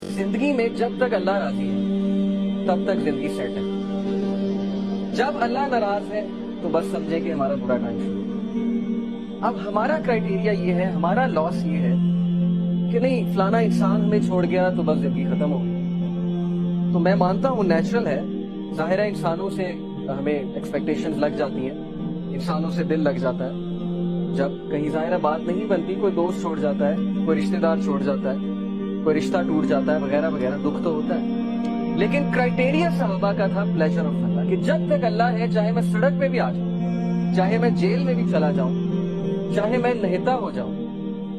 زندگی میں جب تک اللہ راضی ہے تب تک زندگی سیٹ ہے. جب اللہ ناراض ہے تو بس سمجھے کہ ہمارا برا ٹائم شروع. اب ہمارا کرائٹیریا یہ ہے, ہمارا لاس یہ ہے کہ نہیں فلانا انسان ہمیں چھوڑ گیا تو بس زندگی ختم ہو گئی. تو میں مانتا ہوں نیچرل ہے, ظاہر ہے انسانوں سے ہمیں ایکسپیکٹیشنز لگ جاتی ہیں, انسانوں سے دل لگ جاتا ہے. جب کہیں ظاہر بات نہیں بنتی, کوئی دوست چھوڑ جاتا ہے, کوئی رشتہ دار چھوڑ جاتا ہے, کوئی رشتہ ٹوٹ جاتا ہے وغیرہ وغیرہ, دکھ تو ہوتا ہے. لیکن کرائٹیریا صحابہ کا تھا پلیجر آف اللہ, کہ جب تک اللہ ہے چاہے میں سڑک پہ بھی آ جاؤں, چاہے میں جیل میں بھی چلا جاؤں, چاہے میں نہتا ہو جاؤں,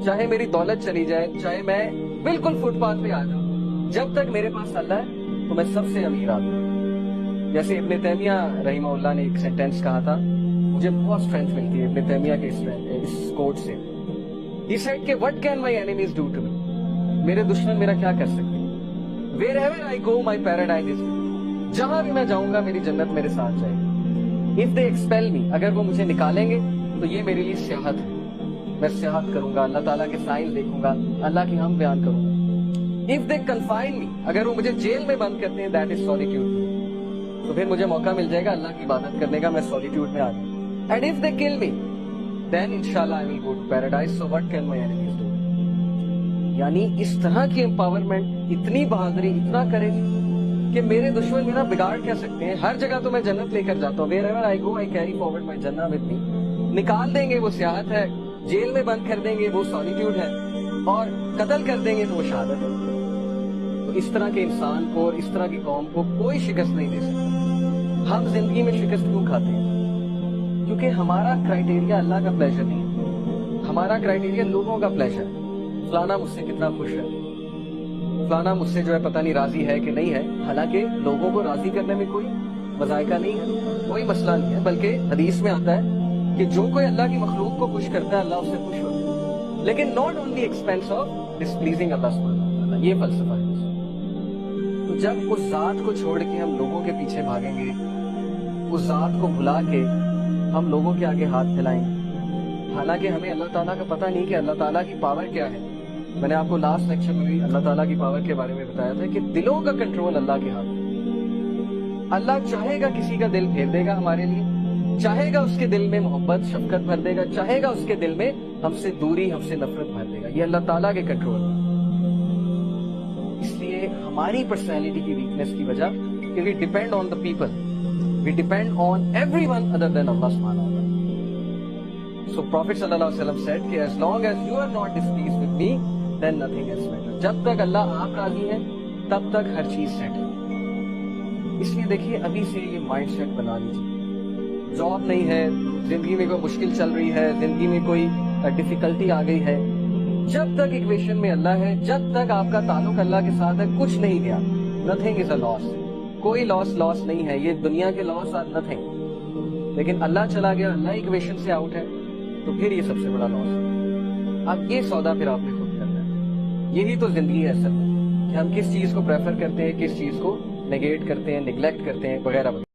چاہے میری دولت چلی جائے, چاہے میں بالکل فٹ پاتھ پہ آ جاؤں, جب تک میرے پاس اللہ ہے تو میں سب سے امیر آدمی ہوں. جیسے ابن تیمیہ رحمہ اللہ نے ایک سینٹینس کہا تھا, مجھے بہت اسٹرینتھ ملتی ہے ابن تیمیہ کے اس کوٹ سے. He said کہ what can my enemies do to me, میرے دشمن میرا کیا کر سکتے ہیں. Wherever I go my paradise is with me, جہاں بھی میں جاؤں گا میری جنت میرے ساتھ جائے گی. If they expel me, اگر وہ مجھے نکالیں گے تو یہ میرے لیے سیاحت ہے, میں سیاحت کروں گا, اللہ تعالیٰ کے سائن دیکھوں گا, اللہ کی ہم بیان کروں گا. If they confine me, اگر وہ مجھے جیل میں بند کرتے ہیں, that is solitude, تو پھر مجھے موقع مل جائے گا اللہ کی عبادت کرنے کا, میں سولیٹیوڈ میں آ جاؤں. And if they kill me, then inshallah I will go to paradise. So what can my enemies do? یعنی اس طرح کی امپاورمنٹ, اتنی بہادری, اتنا کرے کہ میرے دشمن میرا بگاڑ کیا سکتے ہیں. ہر جگہ تو میں جنت لے کر جاتا ہوں, wherever I go I carry forward my jannah with me. نکال دیں گے وہ سیاحت ہے, جیل میں بند کر دیں گے وہ سولیٹیوڈ ہے, اور قتل کر دیں گے تو وہ شہادت ہے. تو اس طرح کے انسان کو اور اس طرح کی قوم کو کوئی شکست نہیں دے سکتا. ہم زندگی میں شکست کیوں کھاتے ہیں؟ کیونکہ ہمارا کرائٹیریا اللہ کا پلیجر نہیں ہے, ہمارا کرائٹیریا لوگوں کا پلیجر ہے. فلانا مجھ سے کتنا خوش ہے, فلانا مجھ سے جو ہے پتہ نہیں راضی ہے کہ نہیں ہے. حالانکہ لوگوں کو راضی کرنے میں کوئی مذائقہ نہیں ہے, کوئی مسئلہ نہیں ہے, بلکہ حدیث میں آتا ہے کہ جو کوئی اللہ کی مخلوق کو خوش کرتا ہے اللہ اس سے خوش ہوتا ہے, لیکن not on the expense of displeasing اللہ سبحانہ و تعالیٰ. یہ فلسفہ ہے. تو جب اس ذات کو چھوڑ کے ہم لوگوں کے پیچھے بھاگیں گے, اس ذات کو بھلا کے ہم لوگوں کے آگے ہاتھ پھیلائیں گے, حالانکہ ہمیں اللہ تعالیٰ کا پتہ نہیں کہ اللہ تعالیٰ کی پاور کیا ہے. میں نے آپ کو لاسٹ لیکچر میں بھی اللہ تعالیٰ کی پاور کے بارے میں بتایا تھا کہ دلوں کا کنٹرول اللہ کے ہاتھ ہے. اللہ چاہے گا کسی کا دل پھیر دے گا ہمارے لیے, چاہے گا اس کے دل میں محبت شفقت بھر دے گا, چاہے گا اس کے دل میں ہم سے دوری ہم سے نفرت بھر دے گا. یہ اللہ تعالیٰ کے کنٹرول ہے. اس لیے ہماری پرسنالٹی کی ویکنس کی وجہ کہ we depend on the people, we depend on everyone other than Allah subhanahu wa ta'ala. So Prophet sallallahu alaihi wasallam said کہ as long as you are not displeased with me, then nothing else matters. جب تک اللہ آپ راضی ہے تب تک ہر چیز set ہے. اس لیے دیکھیے ابھی سے یہ مائنڈ سیٹ بنا لیجیے. جاب نہیں ہے, زندگی میں کوئی مشکل چل رہی ہے, زندگی میں کوئی ڈیفیکلٹی آ گئی ہے, جب تک ایکویشن میں اللہ ہے, جب تک آپ کا تعلق اللہ کے ساتھ ہے, کچھ نہیں گیا. نتھنگ از اے لاس, کوئی لاس نہیں ہے. یہ دنیا کے لاس آر نتھنگ, لیکن اللہ چلا گیا, اللہ ایکویشن سے آؤٹ ہے, تو پھر یہ سب سے بڑا لاس ہے. اب یہ سودا پھر آپ نے خود کرنا ہے. یہی تو زندگی ہے اصل میں, کہ ہم کس چیز کو پریفر کرتے ہیں, کس چیز کو نیگیٹ کرتے ہیں, نیگلیکٹ کرتے ہیں وغیرہ وغیرہ.